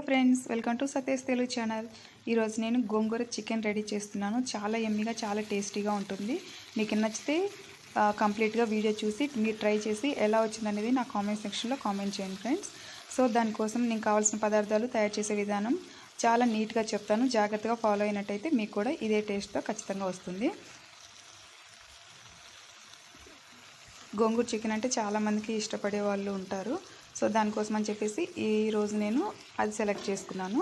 Friends, welcome to Satish Telugu channel. ఈరోజు నేను గోంగూర chicken ready చేస్తున్నాను. చాలా యమ్మీగా, చాలా టేస్టీగా ఉంటుంది. మీకు నచ్చితే కంప్లీట్గా వీడియో చూసి మీరు ట్రై చేసి ఎలా వచ్చిందనేది నా కామెంట్ సెక్షన్లో కామెంట్ చేయండి ఫ్రెండ్స్. సో దానికోసం నేను కావాల్సిన పదార్థాలు, తయారు చేసే విధానం చాలా నీట్గా చెప్తాను. జాగ్రత్తగా ఫాలో అయినట్టయితే మీకు కూడా ఇదే టేస్ట్తో ఖచ్చితంగా వస్తుంది. గోంగూర చికెన్ అంటే చాలామందికి ఇష్టపడే వాళ్ళు ఉంటారు. సో దానికోసం అని చెప్పేసి ఈరోజు నేను అది సెలెక్ట్ చేసుకున్నాను.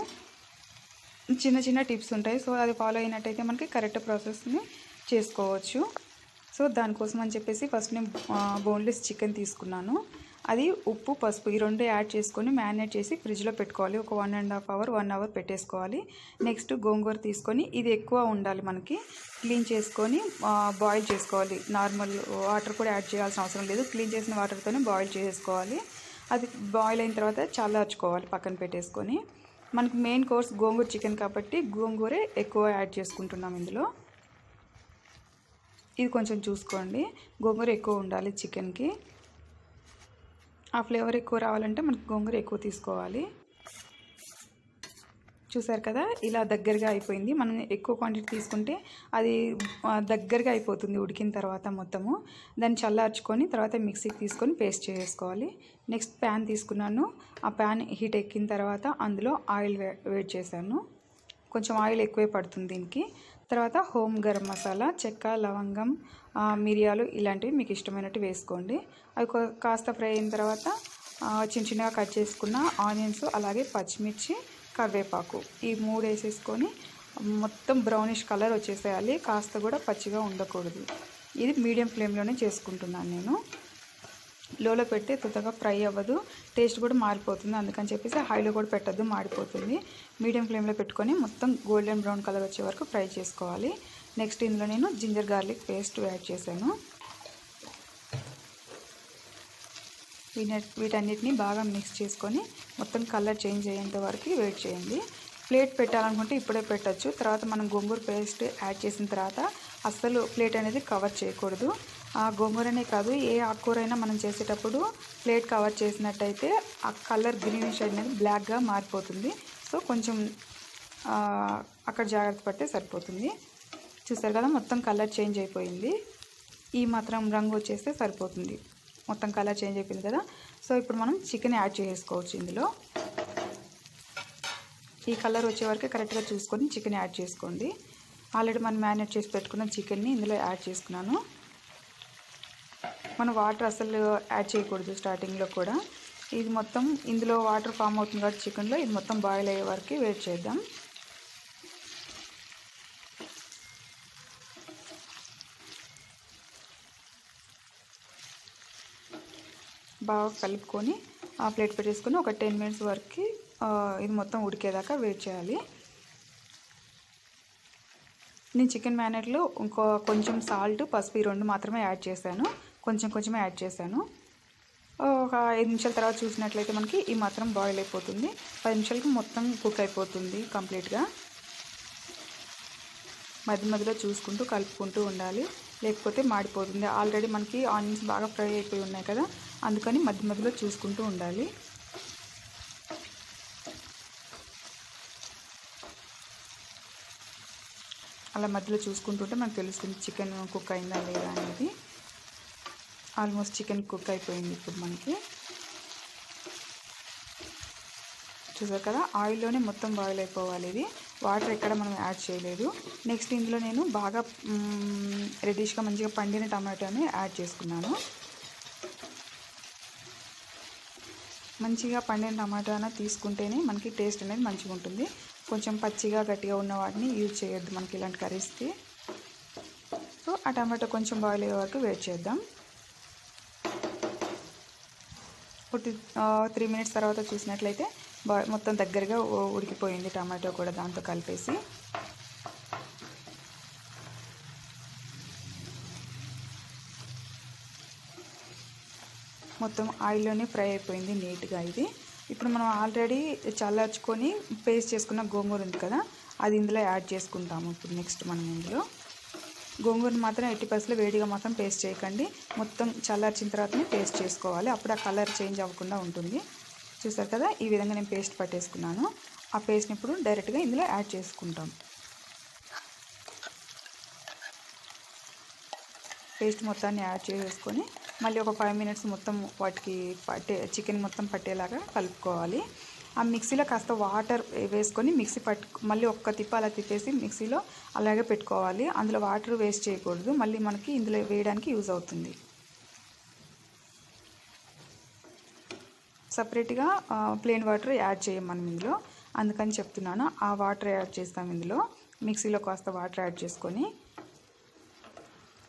చిన్న చిన్న టిప్స్ ఉంటాయి. సో అది ఫాలో అయినట్టయితే మనకి కరెక్ట్ ప్రాసెస్ని చేసుకోవచ్చు. సో దానికోసం అని చెప్పేసి ఫస్ట్ నేను బోన్లెస్ చికెన్ తీసుకున్నాను. అది ఉప్పు, పసుపు ఈ రెండు యాడ్ చేసుకొని మ్యారినేట్ చేసి ఫ్రిడ్జ్లో పెట్టుకోవాలి. ఒక 1.5 అవర్ 1 అవర్ పెట్టేసుకోవాలి. నెక్స్ట్ గోంగూర తీసుకొని, ఇది ఎక్కువ ఉండాలి మనకి, క్లీన్ చేసుకొని బాయిల్ చేసుకోవాలి. నార్మల్ వాటర్ కూడా యాడ్ చేయాల్సిన అవసరం లేదు. క్లీన్ చేసిన వాటర్తోనే బాయిల్ చేసుకోవాలి. అది బాయిల్ అయిన తర్వాత చల్లార్చుకోవాలి, పక్కన పెట్టేసుకొని. మనకి మెయిన్ కోర్స్ గోంగూర చికెన్ కాబట్టి గోంగూరే ఎక్కువ యాడ్ చేసుకుంటున్నాం ఇందులో. ఇది కొంచెం చూసుకోండి, గోంగూర ఎక్కువ ఉండాలి చికెన్కి. ఆ ఫ్లేవర్ ఎక్కువ రావాలంటే మనకి గోంగూర ఎక్కువ తీసుకోవాలి. చూసారు కదా, ఇలా దగ్గరగా అయిపోయింది. మనం ఎక్కువ క్వాంటిటీ తీసుకుంటే అది దగ్గరగా అయిపోతుంది ఉడికిన తర్వాత మొత్తము. దాన్ని చల్లార్చుకొని తర్వాత మిక్సీకి తీసుకొని పేస్ట్ చేసుకోవాలి. నెక్స్ట్ ప్యాన్ తీసుకున్నాను. ఆ ప్యాన్ హీట్ ఎక్కిన తర్వాత అందులో ఆయిల్ వేడి చేశాను. కొంచెం ఆయిల్ ఎక్కువే పడుతుంది దీనికి. తర్వాత హోమ్ గరం మసాలా, చెక్క, లవంగం, మిరియాలు ఇలాంటివి మీకు ఇష్టమైనట్టు వేసుకోండి. అవి కాస్త ఫ్రై అయిన తర్వాత చిన్న చిన్నగా కట్ చేసుకున్న ఆనియన్స్, అలాగే పచ్చిమిర్చి, కరివేపాకు ఈ 3 వేసేసుకొని మొత్తం బ్రౌనిష్ కలర్ వచ్చేసేయాలి. కాస్త కూడా పచ్చిగా ఉండకూడదు. ఇది మీడియం ఫ్లేమ్లోనే చేసుకుంటున్నాను నేను. లోలో పెడితే త్వరగా ఫ్రై అవ్వదు, టేస్ట్ కూడా మారిపోతుంది. అందుకని చెప్పేసి హైలో కూడా పెట్టద్దు, మాడిపోతుంది. మీడియం ఫ్లేమ్లో పెట్టుకొని మొత్తం గోల్డెన్ బ్రౌన్ కలర్ వచ్చే వరకు ఫ్రై చేసుకోవాలి. నెక్స్ట్ ఇందులో నేను జింజర్ గార్లిక్ పేస్ట్ యాడ్ చేశాను. వీటన్నిటిని బాగా మిక్స్ చేసుకొని మొత్తం కలర్ చేంజ్ అయ్యేంత వరకు వెయిట్ చేయండి. ప్లేట్ పెట్టాలనుకుంటే ఇప్పుడే పెట్టచ్చు. తర్వాత మనం గోంగూర పేస్ట్ యాడ్ చేసిన తర్వాత అస్సలు ప్లేట్ అనేది కవర్ చేయకూడదు. ఆ గోంగూరనే కాదు, ఏ ఆకుకూరైనా మనం చేసేటప్పుడు ప్లేట్ కవర్ చేసినట్టయితే ఆ కలర్ గ్రీనిష్ అనేది బ్లాక్గా మారిపోతుంది. సో కొంచెం అక్కడ జాగ్రత్త పడితే సరిపోతుంది. చూసారు కదా, మొత్తం కలర్ చేంజ్ అయిపోయింది. ఈ మాత్రం రంగు వచ్చేస్తే సరిపోతుంది. మొత్తం కలర్ చేంజ్ అయిపోయింది కదా. సో ఇప్పుడు మనం చికెన్ యాడ్ చేసుకోవచ్చు ఇందులో. ఈ కలర్ వచ్చే వరకు కరెక్ట్గా చూసుకొని చికెన్ యాడ్ చేసుకోండి. ఆల్రెడీ మనం మ్యారినేట్ చేసి పెట్టుకున్న చికెన్ని ఇందులో యాడ్ చేసుకున్నాను. మనం వాటర్ అసలు యాడ్ చేయకూడదు స్టార్టింగ్లో కూడా. ఇది మొత్తం ఇందులో వాటర్ ఫామ్ అవుతుంది కాబట్టి చికెన్లో ఇది మొత్తం బాయిల్ అయ్యే వరకు వెయిట్ చేద్దాం. బాగా కలుపుకొని ఆ ప్లేట్ పెట్టేసుకొని ఒక 10 మినిట్స్ వరకు ఇది మొత్తం ఉడికేదాకా వెయిట్ చేయాలి. నేను చికెన్ మ్యారినేట్లో కొంచెం సాల్ట్, పసుపు ఈ 2 మాత్రమే యాడ్ చేశాను. కొంచెమే యాడ్ చేశాను. ఒక 5 నిమిషాల తర్వాత చూసినట్లయితే మనకి ఈ మాత్రం బాయిల్ అయిపోతుంది. 10 నిమిషాలకి మొత్తం కుక్ అయిపోతుంది కంప్లీట్గా. మధ్యలో చూసుకుంటూ కలుపుకుంటూ ఉండాలి, లేకపోతే మాడిపోతుంది. ఆల్రెడీ మనకి ఆనియన్స్ బాగా ఫ్రై అయిపోయి ఉన్నాయి కదా, అందుకని మధ్యలో చూసుకుంటూ ఉండాలి. అలా మధ్యలో చూసుకుంటుంటే మనకు తెలుస్తుంది చికెన్ కుక్ అయిందా లేదా అనేది. ఆల్మోస్ట్ చికెన్ కుక్ అయిపోయింది ఇప్పుడు మనకి. చూసారు కదా, ఆయిల్లోనే మొత్తం బాయిల్ అయిపోవాలి. ఇది వాటర్ ఎక్కడ మనం యాడ్ చేయలేదు. నెక్స్ట్ ఇందులో నేను బాగా రెడిష్గా మంచిగా పండిన టమాటోని యాడ్ చేసుకున్నాను. మంచిగా పండిన టమాటా తీసుకుంటేనే మనకి టేస్ట్ అనేది మంచిగా ఉంటుంది. కొంచెం పచ్చిగా గట్టిగా ఉన్న వాటిని యూజ్ చేయొద్దు మనకి ఇలాంటి కర్రీస్కి. సో ఆ టమాటో కొంచెం బాయిల్ అయ్యే వరకు వెయిట్ చేద్దాం. 3 మినిట్స్ తర్వాత చూసినట్లయితే మొత్తం దగ్గరగా ఉడికిపోయింది టమాటో కూడా దాంతో కలిపేసి. మొత్తం ఆయిల్లోనే ఫ్రై అయిపోయింది నీట్గా ఇది. ఇప్పుడు మనం ఆల్రెడీ చల్లార్చుకొని పేస్ట్ చేసుకున్న గోంగూర ఉంది కదా, అది ఇందులో యాడ్ చేసుకుంటాము. ఇప్పుడు నెక్స్ట్ మనం ఇందులో గోంగూరని మాత్రం 80% వేడిగా మాత్రం పేస్ట్ చేయకండి. మొత్తం చల్లార్చిన తర్వాతనే పేస్ట్ చేసుకోవాలి. అప్పుడు ఆ కలర్ చేంజ్ అవ్వకుండా ఉంటుంది. చూసారు కదా, ఈ విధంగా నేను పేస్ట్ పట్టేసుకున్నాను. ఆ పేస్ట్ని ఇప్పుడు డైరెక్ట్గా ఇందులో యాడ్ చేసుకుంటాం. పేస్ట్ మొత్తాన్ని యాడ్ చేసేసుకొని మళ్ళీ ఒక 5 మినిట్స్ మొత్తం వాటికి చికెన్ మొత్తం పట్టేలాగా కలుపుకోవాలి. ఆ మిక్సీలో కాస్త వాటర్ వేసుకొని మళ్ళీ ఒక్క తిప్ప అలా తిప్పేసి మిక్సీలో అలాగే పెట్టుకోవాలి. అందులో వాటర్ వేస్ట్ చేయకూడదు, మళ్ళీ మనకి ఇందులో వేయడానికి యూజ్ అవుతుంది. సపరేట్గా ప్లెయిన్ వాటర్ యాడ్ చేయం మనం ఇందులో, అందుకని చెప్తున్నాను. ఆ వాటర్ యాడ్ చేస్తాం ఇందులో, మిక్సీలో కాస్త వాటర్ యాడ్ చేసుకొని.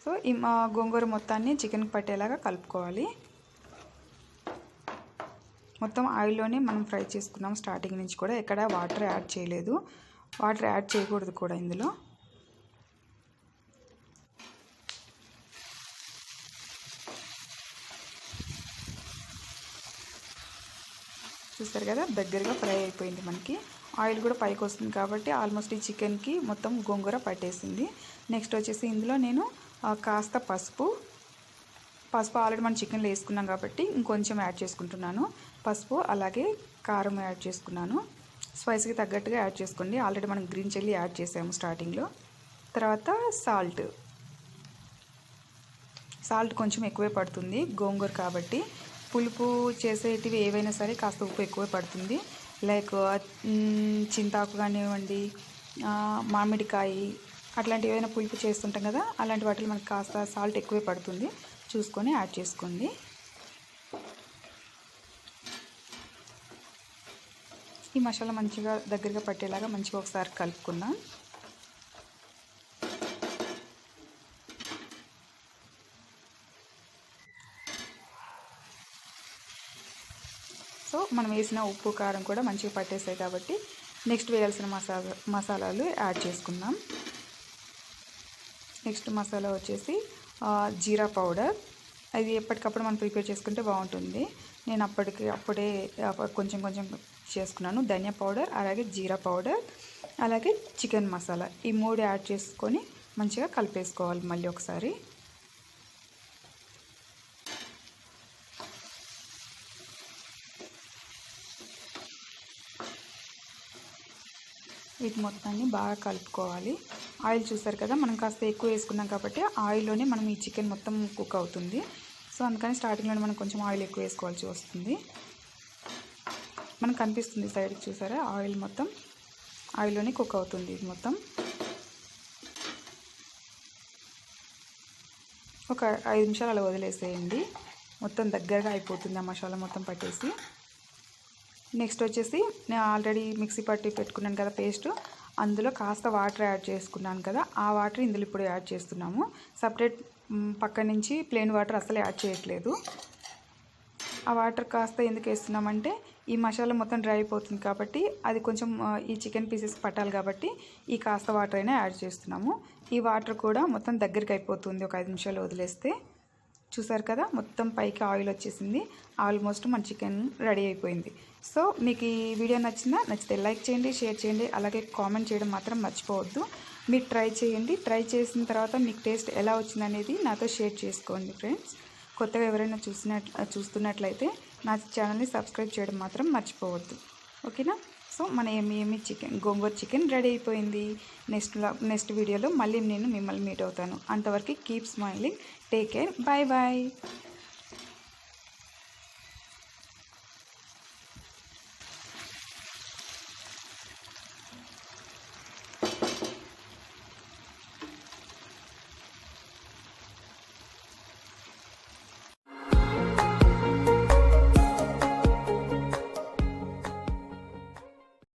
సో ఈ గోంగూర మొత్తాన్ని చికెన్కి పట్టేలాగా కలుపుకోవాలి. మొత్తం ఆయిల్లోనే మనం ఫ్రై చేసుకున్నాం స్టార్టింగ్ నుంచి కూడా, ఎక్కడ వాటర్ యాడ్ చేయలేదు. వాటర్ యాడ్ చేయకూడదు కూడా ఇందులో. చూస్తారు కదా, దగ్గరగా ఫ్రై అయిపోయింది. మనకి ఆయిల్ కూడా పైకి వస్తుంది కాబట్టి ఆల్మోస్ట్ ఈ చికెన్కి మొత్తం గోంగూర పట్టేసింది. నెక్స్ట్ వచ్చేసి ఇందులో నేను కాస్త పసుపు ఆల్రెడీ మనం చికెన్లో వేసుకున్నాం కాబట్టి ఇంకొంచెం యాడ్ చేసుకుంటున్నాను. పసుపు అలాగే కారం యాడ్ చేసుకున్నాను. స్పైస్కి తగ్గట్టుగా యాడ్ చేసుకోండి. ఆల్రెడీ మనం గ్రీన్ చిల్లీ యాడ్ చేసాము స్టార్టింగ్లో. తర్వాత సాల్ట్ కొంచెం ఎక్కువే పడుతుంది గోంగూర కాబట్టి. పులుపు చేసేటివి ఏవైనా సరే కాస్త ఉప్పు ఎక్కువే పడుతుంది. లైక్ చింతాకు కానివ్వండి, మామిడికాయ అట్లాంటివి ఏమైనా పులుపు చేస్తుంటాం కదా, అలాంటి వాటిలో మనకు కాస్త సాల్ట్ ఎక్కువే పడుతుంది, చూసుకొని యాడ్ చేసుకోండి. ఈ మసాలా మంచిగా దగ్గరగా పట్టేలాగా మంచిగా ఒకసారి కలుపుకుందాం. సో మనం వేసిన ఉప్పు కారం కూడా మంచిగా పట్టేసాయి కాబట్టి నెక్స్ట్ వేయాల్సిన మసాలాలు యాడ్ చేసుకుందాం. నెక్స్ట్ మసాలా వచ్చేసి జీరా పౌడర్. అది ఎప్పటికప్పుడు మనం ప్రిపేర్ చేసుకుంటే బాగుంటుంది. నేను అప్పుడే కొంచెం చేసుకున్నాను. ధనియా పౌడర్, అలాగే జీరా పౌడర్, అలాగే చికెన్ మసాలా, ఈ 3 యాడ్ చేసుకొని మంచిగా కలిపేసుకోవాలి మళ్ళీ ఒకసారి. వీటి మొత్తాన్ని బాగా కలుపుకోవాలి. ఆయిల్ చూసారు కదా, మనం కాస్త ఎక్కువ వేసుకున్నాం కాబట్టి ఆయిల్లోనే మనం ఈ చికెన్ మొత్తం కుక్ అవుతుంది. సో అందుకని స్టార్టింగ్లోనే మనం కొంచెం ఆయిల్ ఎక్కువ వేసుకోవాల్సి వస్తుంది. మనకు కనిపిస్తుంది సైడ్కి, చూసారా, ఆయిల్ మొత్తం ఆయిల్లోనే కుక్ అవుతుంది. ఇది మొత్తం ఒక 5 నిమిషాలు అలా వదిలేసేయండి. మొత్తం దగ్గరగా అయిపోతుంది ఆ మసాలా మొత్తం పట్టేసి. నెక్స్ట్ వచ్చేసి నేను ఆల్రెడీ మిక్సీ పట్టి పెట్టుకున్నాను కదా పేస్ట్, అందులో కాస్త వాటర్ యాడ్ చేసుకున్నాను కదా, ఆ వాటర్ ఇందులో ఇప్పుడు యాడ్ చేస్తున్నాము. సపరేట్ పక్క నుంచి ప్లెయిన్ వాటర్ అసలు యాడ్ చేయట్లేదు. ఆ వాటర్ కాస్త ఎందుకు వేస్తున్నామంటే ఈ మసాలా మొత్తం డ్రై అయిపోతుంది కాబట్టి, అది కొంచెం ఈ చికెన్ పీసెస్ పట్టాలి కాబట్టి ఈ కాస్త వాటర్ అయినా యాడ్ చేస్తున్నాము. ఈ వాటర్ కూడా మొత్తం దగ్గరికి అయిపోతుంది ఒక 5 నిమిషాలు వదిలేస్తే. చూసారు కదా, మొత్తం పైకి ఆయిల్ వచ్చేసింది. ఆల్మోస్ట్ మన చికెన్ రెడీ అయిపోయింది. సో మీకు ఈ వీడియో నచ్చితే లైక్ చేయండి, షేర్ చేయండి, అలాగే కామెంట్ చేయడం మాత్రం మర్చిపోవద్దు. మీరు ట్రై చేయండి. ట్రై చేసిన తర్వాత మీకు టేస్ట్ ఎలా వచ్చిందనేది నాతో షేర్ చేసుకోండి ఫ్రెండ్స్. కొత్తగా ఎవరైనా చూస్తున్నట్లయితే నా ఛానల్ని సబ్స్క్రైబ్ చేయడం మాత్రం మర్చిపోవద్దు. ఓకేనా? సో మన ఏమి గోంగూర చికెన్ రెడీ అయిపోయింది. నెక్స్ట్ వీడియోలో మళ్ళీ నేను మిమ్మల్ని మీట్ అవుతాను. అంతవరకు keep smiling, take care, bye bye.